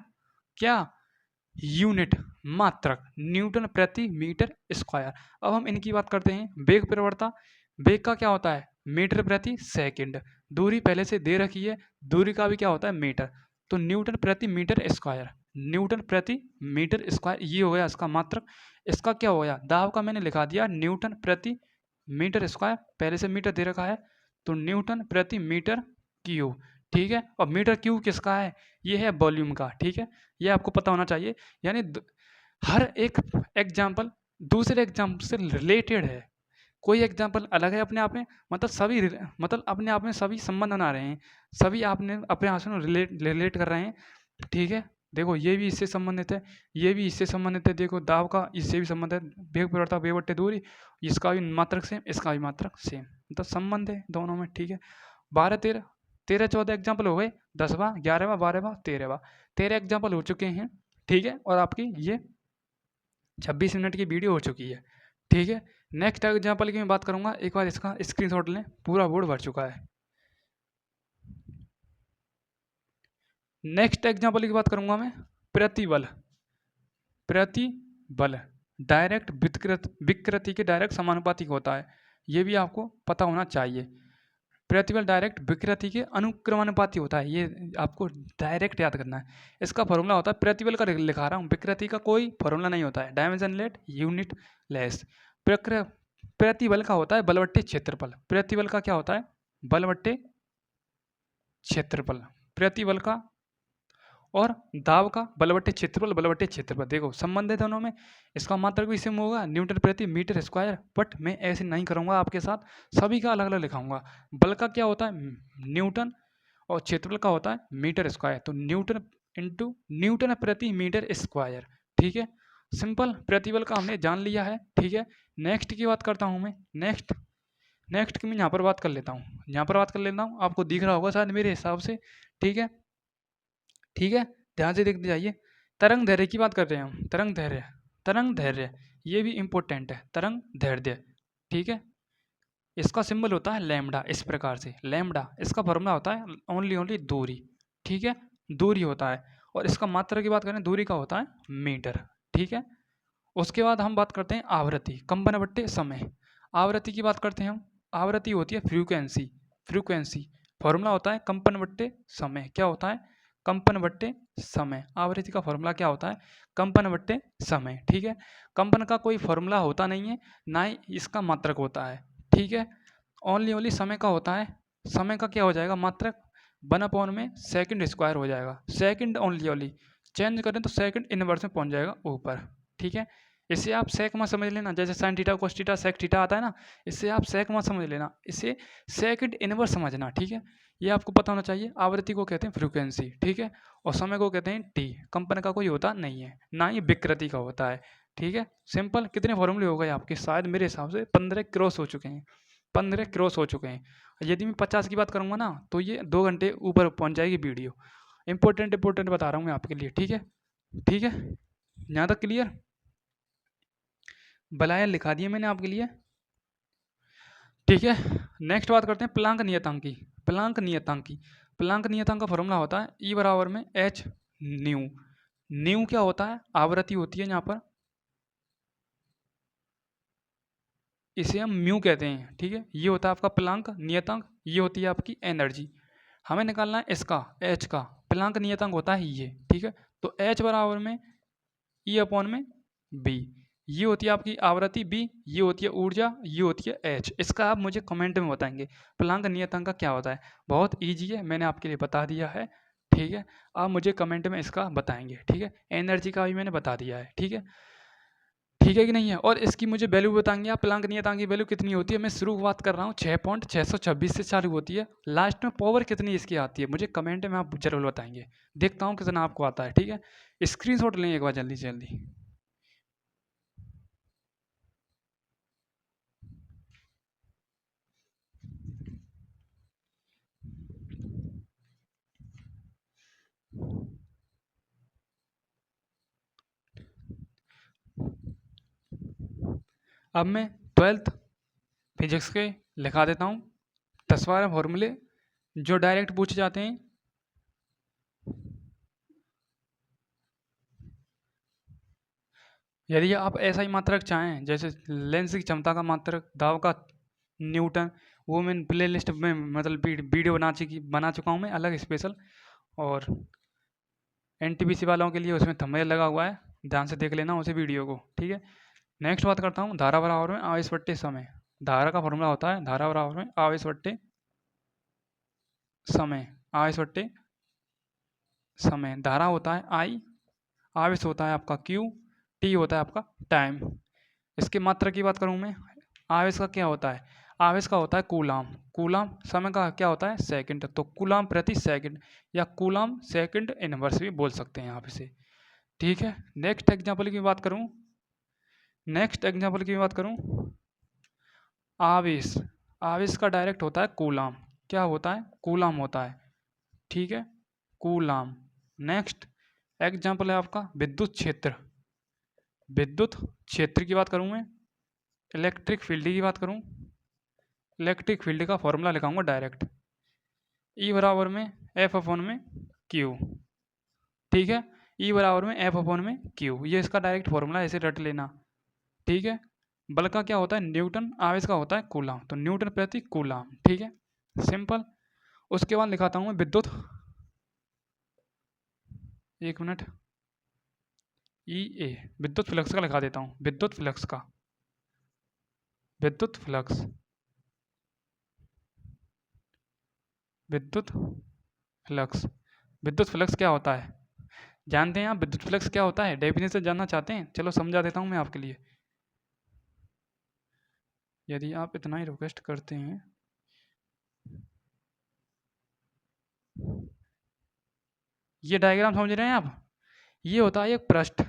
क्या, यूनिट, मात्रक, न्यूटन प्रति मीटर स्क्वायर। अब हम इनकी बात करते हैं, वेग प्रवणता, वेग का क्या होता है मीटर प्रति सेकंड, दूरी पहले से दे रखी है, दूरी का भी क्या होता है मीटर, तो न्यूटन प्रति मीटर स्क्वायर, न्यूटन प्रति मीटर स्क्वायर, ये हो गया इसका मात्रक। इसका क्या हो गया, दाब का मैंने लिखा दिया न्यूटन प्रति मीटर स्क्वायर, पहले से मीटर दे रखा है तो न्यूटन प्रति मीटर क्यूब, ठीक है। और मीटर क्यूब किसका है, ये है वॉल्यूम का, ठीक है। ये आपको पता होना चाहिए। यानी हर एक एग्जाम्पल दूसरे एग्जाम्पल से रिलेटेड है, कोई एग्जाम्पल अलग है अपने आप में, मतलब सभी मतलब अपने आप में सभी संबंध बना रहे हैं, सभी आपने अपने आप से रिलेट कर रहे हैं, ठीक है। देखो ये भी इससे संबंधित है, ये भी इससे संबंधित है, देखो दाब का इससे भी संबंध है, वेग परिवर्तक वेग बट्टे दूरी, इसका भी मात्रक सेम, इसका भी मात्रक सेम, मतलब संबंध है दोनों में, ठीक है। 12 13 13 14 एग्जाम्पल हो गए, 10वां 11वां 12वां 13वां, 13 एग्जाम्पल हो चुके हैं, ठीक है। और आपकी ये 26 मिनट की वीडियो हो चुकी है, ठीक है। नेक्स्ट एग्जाम्पल की मैं बात करूंगा, एक बार इसका स्क्रीनशॉट लें, पूरा बोर्ड भर चुका है। नेक्स्ट एग्जाम्पल की बात करूंगा मैं, प्रतिबल। प्रतिबल डायरेक्ट विकृति के डायरेक्ट समानुपातिक होता है, ये भी आपको पता होना चाहिए। प्रतिबल डायरेक्ट विकृति के अनुक्रमानुपाती होता है, ये आपको डायरेक्ट याद करना है। इसका फॉर्मूला होता है, प्रतिबल का लिखा रहा हूँ, विकृति का कोई फॉर्मूला नहीं होता है, डायमेंशन लेट यूनिट लेस। प्रतिबल का होता है बलवट्टे क्षेत्रफल, प्रतिबल का क्या होता है, बलवट्टे क्षेत्रफल, प्रतिबल का और दाब का बलवट्टे क्षेत्रफल, देखो संबंध है दोनों में। इसका मात्रक भी सेम होगा, न्यूटन प्रति मीटर स्क्वायर, बट मैं ऐसे नहीं करूंगा आपके साथ, सभी का अलग अलग लिखाऊंगा। बल का क्या होता है न्यूटन, और क्षेत्रफल का होता है मीटर स्क्वायर, तो न्यूटन इंटू न्यूटन प्रति मीटर स्क्वायर, ठीक है। सिंपल, प्रतिबल का हमने जान लिया है, ठीक है। नेक्स्ट की बात करता हूँ मैं, नेक्स्ट की मैं यहाँ पर बात कर लेता हूँ, यहाँ पर बात कर लेता हूँ, आपको दिख रहा होगा शायद मेरे हिसाब से, ठीक है, ठीक है। ध्यान से देखते जाइए, तरंग धैर्य की बात कर रहे हैं हम, तरंग धैर्य ये भी इंपॉर्टेंट है, तरंग धैर्य, ठीक है। इसका सिंबल होता है लैम्डा, इस प्रकार से लैम्डा, इसका फॉर्मूला होता है ओनली दूरी, ठीक है, दूरी होता है। और इसका मात्रा की बात करें, दूरी का होता है मीटर, ठीक है। उसके बाद हम बात करते हैं आवृत्ति, कंपन बट्टे समय। आवृत्ति की बात करते हैं हम, आवृत्ति होती है फ्रीक्वेंसी, फॉर्मूला होता है कंपन बट्टे समय, क्या होता है, कंपन बट्टे समय। आवृत्ति का फॉर्मूला क्या होता है, कंपन बट्टे समय, ठीक है। कंपन का कोई फॉर्मूला होता नहीं है, ना ही इसका मात्रक होता है, ठीक है। ओनली समय का होता है, समय का क्या हो जाएगा मात्रक, 1/, में सेकंड स्क्वायर हो जाएगा, सेकंड ओनली चेंज करें तो सेकंड इनवर्स में पहुंच जाएगा ऊपर, ठीक है। इसे आप सेक मत समझ लेना, जैसे sine theta cos theta sec theta आता है ना, इसे आप सेक मत समझ लेना, इसे सेकंड इनवर्स समझना, ठीक है। ये आपको पता होना चाहिए। आवृत्ति को कहते हैं फ्रीक्वेंसी, ठीक है, और समय को कहते हैं टी। कंपन का कोई होता नहीं है, ना ही विकृति का होता है, ठीक है। सिंपल, कितने फॉर्मूले हो गए आपके, शायद मेरे हिसाब से 15 क्रॉस हो चुके हैं, 15 क्रॉस हो चुके हैं। यदि मैं 50 की बात करूंगा ना, तो ये 2 घंटे ऊपर पहुंच जाएगी वीडियो। इंपॉर्टेंट बता रहा हूँ मैं आपके लिए, ठीक है, ठीक है। यहाँ तक क्लियर, बलाया लिखा दिया मैंने आपके लिए, ठीक है। नेक्स्ट बात करते हैं प्लांक नियतांक की। प्लांक नियतांक का फॉर्मूला होता है ई बराबर में एच न्यू। न्यू क्या होता है, आवृत्ति होती है यहाँ पर, इसे हम म्यू कहते हैं, ठीक है। ये होता है आपका प्लांक नियतांक, ये होती है आपकी एनर्जी। हमें निकालना है इसका, एच का, प्लांक नियतांक होता है ये, ठीक है। तो एच बराबर में ई अपॉन में बी, ये होती है आपकी आवृत्ति बी, ये होती है ऊर्जा, ये होती है एच। इसका आप मुझे कमेंट में बताएंगे प्लांक नियतांक का क्या होता है, बहुत इजी है, मैंने आपके लिए बता दिया है, ठीक है। आप मुझे कमेंट में इसका बताएंगे, ठीक है। एनर्जी का भी मैंने बता दिया है, ठीक है, ठीक है कि नहीं है। और इसकी मुझे वैल्यू बताएंगे आप, प्लांक नियतांक की वैल्यू कितनी होती है। मैं शुरुआत कर रहा हूँ 6.626 से चालू होती है, लास्ट में पावर कितनी इसकी आती है, मुझे कमेंट में आप जरूर बताएंगे, देखता हूँ कितना आपको आता है, ठीक है। स्क्रीनशॉट लें एक बार जल्दी से जल्दी। अब मैं 12th फिजिक्स के लिखा देता हूँ 10 फॉर्मूले जो डायरेक्ट पूछे जाते हैं। यदि आप ऐसा ही मात्रक चाहें, जैसे लेंस की क्षमता का मात्रक, दाब का न्यूटन, वो मैं प्ले लिस्ट में मतलब वीडियो बना चुका हूँ मैं अलग स्पेशल। और एनटीपीसी वालों के लिए उसमें थंबनेल लगा हुआ है, ध्यान से देख लेना उसी वीडियो को, ठीक है। नेक्स्ट बात करता हूँ धारा बराबर में आवेश बट्टे समय। धारा का फॉर्मूला होता है धारा बराबर में आवेश बट्टे समय। आवेश बट्टे समय। धारा होता है आई, आवेश होता है आपका क्यू, टी होता है आपका टाइम। इसके मात्रा की बात करूँ मैं, आवेश का क्या होता है, आवेश का होता है कूलाम। कूलाम समय का क्या होता है सेकंड, तो कूलाम प्रति सेकंड या कूलाम सेकंड इनवर्स भी बोल सकते हैं आप इसे, ठीक है। नेक्स्ट एग्जांपल की बात करूँ, आवेश। आवेश का डायरेक्ट होता है कूलाम। क्या होता है कूलाम होता है, ठीक है, कूलाम। नेक्स्ट एग्जांपल है आपका विद्युत क्षेत्र। विद्युत क्षेत्र की बात करूं मैं, इलेक्ट्रिक फील्ड की बात करूं, इलेक्ट्रिक फील्ड का फॉर्मूला लिखाऊंगा डायरेक्ट, ई बराबर में एफ अपॉन में क्यू, ठीक है। ई बराबर में एफ अपॉन में क्यू, ये इसका डायरेक्ट फॉर्मूला ऐसे रट लेना, ठीक है। बल का क्या होता है न्यूटन, आवेश का होता है कूलाम, तो न्यूटन प्रति कूलाम, ठीक है, सिंपल। उसके बाद लिखाता हूँ मैं विद्युत, एक मिनट, ई ए, विद्युत फ्लक्स का लिखा देता हूँ, विद्युत फ्लक्स का, विद्युत फ्लक्स, विद्युत फ्लक्स। विद्युत फ्लक्स क्या होता है जानते हैं आप, विद्युत फ्लक्स क्या होता है, डेफिनेशन जानना चाहते हैं, चलो समझा देता हूँ मैं आपके लिए, यदि आप इतना ही रिक्वेस्ट करते हैं। ये डायग्राम समझ रहे हैं आप, ये होता है एक पृष्ठ,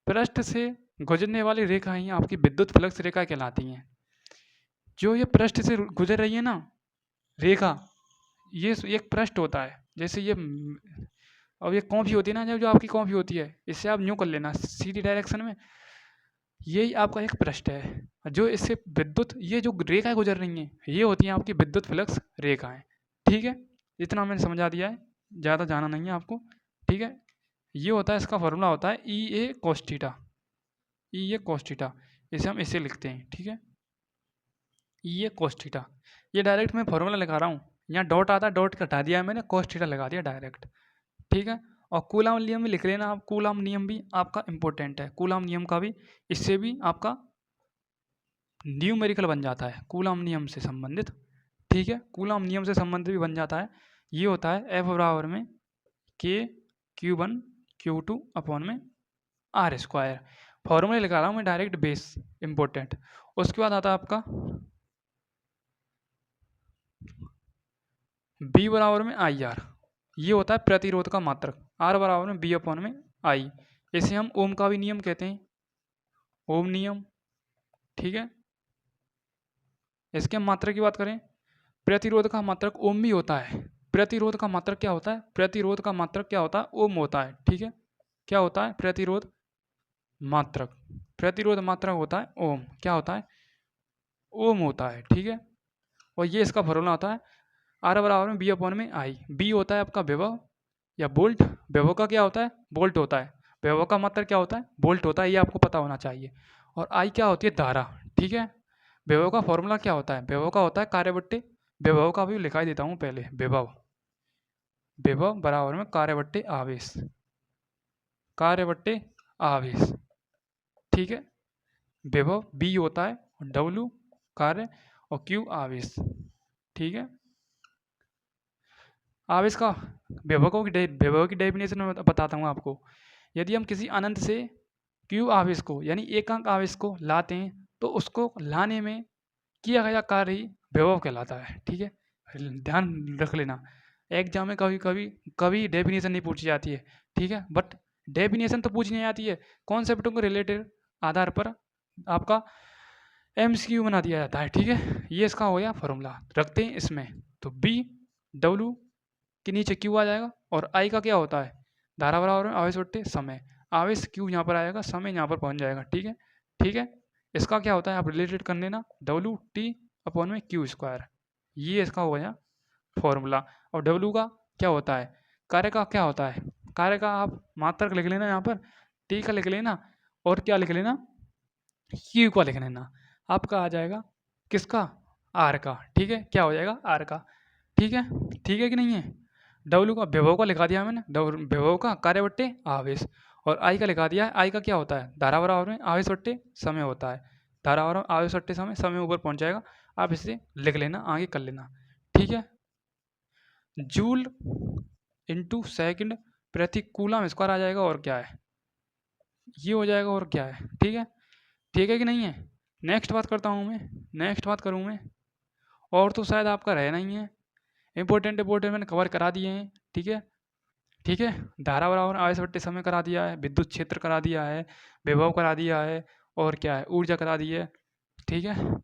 पृष्ठ से गुजरने वाली रेखा ही आपकी विद्युत फ्लक्स रेखा कहलाती हैं। जो ये पृष्ठ से गुजर रही है ना रेखा, ये एक पृष्ठ होता है, जैसे ये अब ये कॉपी होती है ना, जब जो आपकी कॉपी होती है, इससे आप यूँ कर लेना सीधी डायरेक्शन में, यही आपका एक पृष्ठ है। जो इससे विद्युत ये जो रेखाएं गुजर रही हैं, ये होती हैं आपकी विद्युत फ्लक्स रेखाएं, ठीक है। इतना मैंने समझा दिया है, ज़्यादा जाना नहीं है आपको, ठीक है। ये होता है, इसका फॉर्मूला होता है ई ए कोस थीटा, ई ए कोस थीटा, इसे हम इसे लिखते हैं, ठीक है, ई ए कोस थीटा। ये डायरेक्ट मैं फॉर्मूला लगा रहा हूँ, यहाँ डॉट आता है, डॉट हटा दिया है मैंने, कोस थीटा लगा दिया डायरेक्ट, ठीक है। और कूलाम नियम भी लिख लेना आप, कूलाम नियम भी आपका इंपॉर्टेंट है, कूलाम नियम का भी, इससे भी आपका न्यूमेरिकल बन जाता है कूलाम नियम से संबंधित, ठीक है, कूलाम नियम से संबंधित भी बन जाता है। ये होता है एफ बराबर में के Q1 Q2 अपॉन में आर स्क्वायर। फॉर्मूले लगा रहा हूँ मैं डायरेक्ट, बेस इंपॉर्टेंट। उसके बाद आता है आपका बी बराबर में आई आर, ये होता है प्रतिरोध का मात्रक, आर बराबर में बी अपॉन में आई, इसे हम ओम का भी नियम कहते हैं, ओम नियम, ठीक है। इसके हम मात्रक की बात करें, प्रतिरोध का मात्रक ओम भी होता है, प्रतिरोध का मात्रक क्या होता है, प्रतिरोध का मात्रक क्या होता है ओम होता है, ठीक है। क्या होता है प्रतिरोध मात्रक, प्रतिरोध मात्रक होता है ओम, क्या होता है ओम होता है, ठीक है। और ये इसका फॉर्मूला होता है आर बराबर में बी अपॉन में आई, बी होता है आपका विभव या वोल्ट, विभव का क्या होता है वोल्ट होता है, विभव का मात्रक क्या होता है वोल्ट होता है, ये आपको पता होना चाहिए। और आई क्या होती है धारा, ठीक है। विभव का फॉर्मूला क्या होता है, विभव का होता है कार्य बट्टे, विभव का भी लिखा देता हूँ पहले, विभव, विभव बराबर में कार्य बट्टे आवेश, कार्य बट्टे आवेश, ठीक है। विभव बी होता है, डब्ल्यू कार्य और क्यू आवेश, ठीक है। आवेश का विभव की डेफिनेशन में बताता हूँ आपको, यदि हम किसी अनंत से क्यू आवेश को यानी एकांक आवेश को लाते हैं, तो उसको लाने में किया गया कार्य ही विभव कहलाता है, ठीक है। ध्यान रख लेना, एग्जाम में कभी डेफिनेशन नहीं पूछी जाती है, ठीक है, बट डेफिनेशन तो पूछनी आती है, कॉन्सेप्टों के रिलेटेड आधार पर आपका MCQ बना दिया जाता है, ठीक है। ये इसका हो गया फॉर्मूला, रखते हैं इसमें, तो बी डब्ल्यू के नीचे क्यू आ जाएगा, और आई का क्या होता है धारा बराबर में आवेश बट्टे समय, आवेश क्यू यहाँ पर आएगा, समय यहाँ पर पहुँच जाएगा, ठीक है, ठीक है। इसका क्या होता है आप रिलेटेड कर लेना, डब्ल्यू टी अपॉन में क्यू स्क्वायर, ये इसका हो गया फॉर्मूला। और डब्ल्यू का क्या होता है, कार्य का क्या होता है, कार्य का आप मात्रक लिख लेना यहाँ पर, टी का लिख लेना, और क्या लिख लेना क्यू का लिख लेना, आपका आ जाएगा किसका आर का, ठीक है, क्या हो जाएगा आर का, ठीक है, ठीक है कि नहीं है। डब्ल्यू का विभव का लिखा दिया मैंने, विभव का कार्य बट्टे आवेश, और आई का लिखा दिया है। आई का क्या होता है, धारा बराबर में आवेश बट्टे समय होता है। धारा बराबर आवेश बट्टे समय, समय ऊपर पहुंच जाएगा। आप इसे लिख लेना, आगे कर लेना, ठीक है। जूल इंटू सेकेंड प्रति कूलम स्क्वायर आ जाएगा, और क्या है ये हो जाएगा, और क्या है, ठीक है। ठीक है कि नहीं है। नेक्स्ट बात करता हूँ मैं, नेक्स्ट बात करूँ मैं, और तो शायद आपका रह नहीं है। इंपॉर्टेंट मैंने कवर करा दिए हैं, ठीक है। ठीक है, धारा बराबर आवेश बट्टे समय करा दिया है, विद्युत क्षेत्र करा दिया है, विभव करा दिया है, और क्या है, ऊर्जा करा दी है, ठीक है।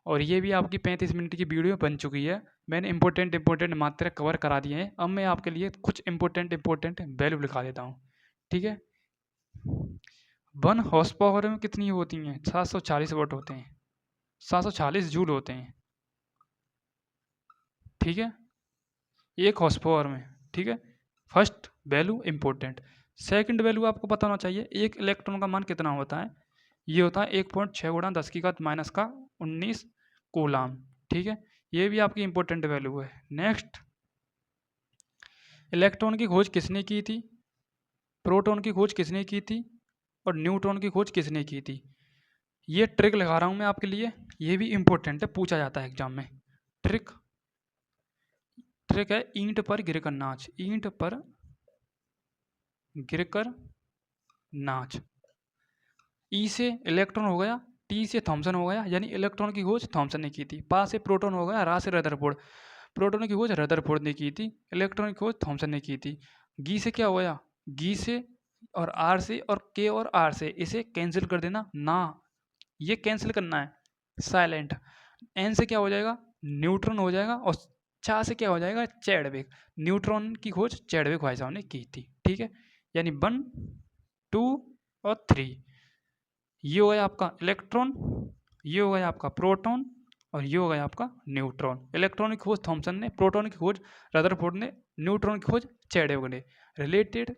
और ये भी आपकी 35 मिनट की वीडियो बन चुकी है। मैंने इंपॉर्टेंट मात्रा कवर करा दिए हैं। अब मैं आपके लिए कुछ इंपॉर्टेंट वैल्यू लिखा देता हूँ, ठीक है। 1 हॉर्स पावर में कितनी होती हैं, 740 वाट होते हैं, 740 जूल होते हैं, ठीक है, 1 हॉर्स पावर में, ठीक है। First value important. Second value आपको पता होना चाहिए, एक इलेक्ट्रॉन का मान कितना होता है, ये होता है 1.6 गुणा 10 की घात माइनस का 19 कूलाम, ठीक है। ये भी आपकी इंपॉर्टेंट वैल्यू है। नेक्स्ट, इलेक्ट्रॉन की खोज किसने की थी, प्रोटॉन की खोज किसने की थी, और न्यूट्रॉन की खोज किसने की थी। ये ट्रिक लगा रहा हूँ मैं आपके लिए, ये भी इंपॉर्टेंट है, पूछा जाता है एग्जाम में। ट्रिक ट्रिक है ईंट पर गिरकर नाच, ईंट पर गिरकर नाच। ई से इलेक्ट्रॉन हो गया, टी से थॉमसन हो गया, यानी इलेक्ट्रॉन की खोज थॉमसन ने की थी। पा से प्रोटॉन हो गया, रा से रदरफोर्ड, प्रोटॉन की खोज रदरफोर्ड ने की थी, इलेक्ट्रॉन की खोज थॉमसन ने की थी। गी से क्या हो गया, गी से और आर से, और के और आर से, इसे कैंसिल कर देना ना, ये कैंसिल करना है, साइलेंट। एन से क्या हो जाएगा, न्यूट्रॉन हो जाएगा, और चा से क्या हो जाएगा, चैडविक। न्यूट्रॉन की खोज चैडविक भाई साहब ने की थी, ठीक है। यानी 1 2 और 3, ये हो गया आपका इलेक्ट्रॉन, ये हो गया आपका प्रोटॉन, और ये हो गया आपका न्यूट्रॉन। इलेक्ट्रॉन की खोज थॉमसन ने, प्रोटॉन की खोज रदरफोर्ड ने, न्यूट्रॉन की खोज चैडविक ने। रिलेटेड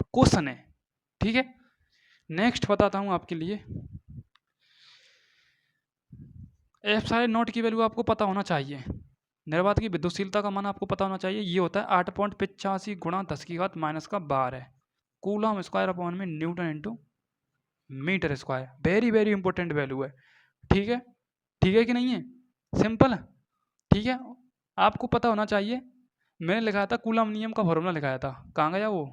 क्वेश्चन है, ठीक है। नेक्स्ट बताता हूं आपके लिए, एप्सिलॉन नॉट की वैल्यू आपको पता होना चाहिए। निर्वात की विद्युतशीलता का मान आपको पता होना चाहिए, ये होता है 8.85 गुणा 10 की घात माइनस का 12 है, कूलम स्क्वायर अपॉन में newton into metre square. Very very important value है, ठीक है। ठीक है कि नहीं है, सिंपल है, ठीक है। आपको पता होना चाहिए। मैंने लिखाया था कूलम नियम का फॉर्मूला लिखाया था, कहाँ गया वो,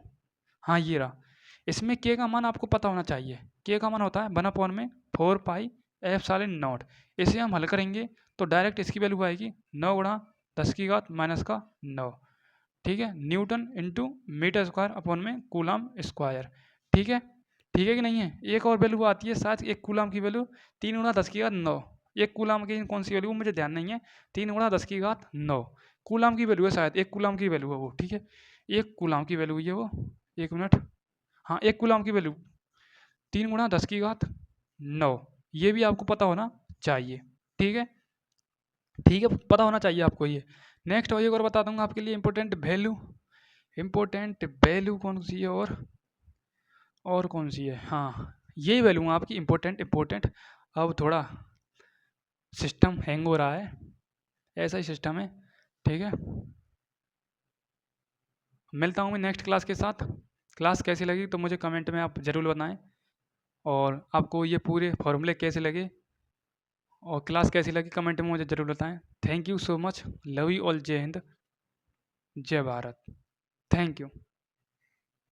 हाँ ये रहा। इसमें के का मान आपको पता होना चाहिए। के का मान होता है 1 में 4 पाई एप्सिलॉन नॉट। इसे हम हल करेंगे तो डायरेक्ट इसकी वैल्यू आएगी 9 गुणा 10 की घात माइनस का 9, ठीक है, newton into metre square upon में कूलम स्क्वायर, ठीक है। ठीक है कि नहीं है। एक और वैल्यू आती है साथ, एक कूलम की वैल्यू 3 गुणा 10 की घात 9। एक कूलम की कौन सी वैल्यू मुझे ध्यान नहीं है, 3 गुणा 10 की घात 9 कूलम की वैल्यू है शायद, एक कूलम की वैल्यू है वो, ठीक है। एक कूलम की वैल्यू है वो, एक मिनट, हाँ एक कूलम की वैल्यू 3 गुणा 10 की घात 9, ये भी आपको पता होना चाहिए, ठीक है। ठीक है, पता होना चाहिए आपको ये। नेक्स्ट एक और बता दूंगा आपके लिए इंपॉर्टेंट वैल्यू, इंपॉर्टेंट वैल्यू कौन सी है, और कौन सी है, हाँ यही वैल्यू है आपकी इंपॉर्टेंट। अब थोड़ा सिस्टम हैंग हो रहा है, ऐसा ही सिस्टम है, ठीक है। मिलता हूँ मैं नेक्स्ट क्लास के साथ। क्लास कैसी लगी तो मुझे कमेंट में आप ज़रूर बताएं, और आपको ये पूरे फॉर्मूले कैसे लगे और क्लास कैसी लगी कमेंट में मुझे ज़रूर बताएं। Thank you so much, love you all, जय हिंद, जय भारत, थैंक यू।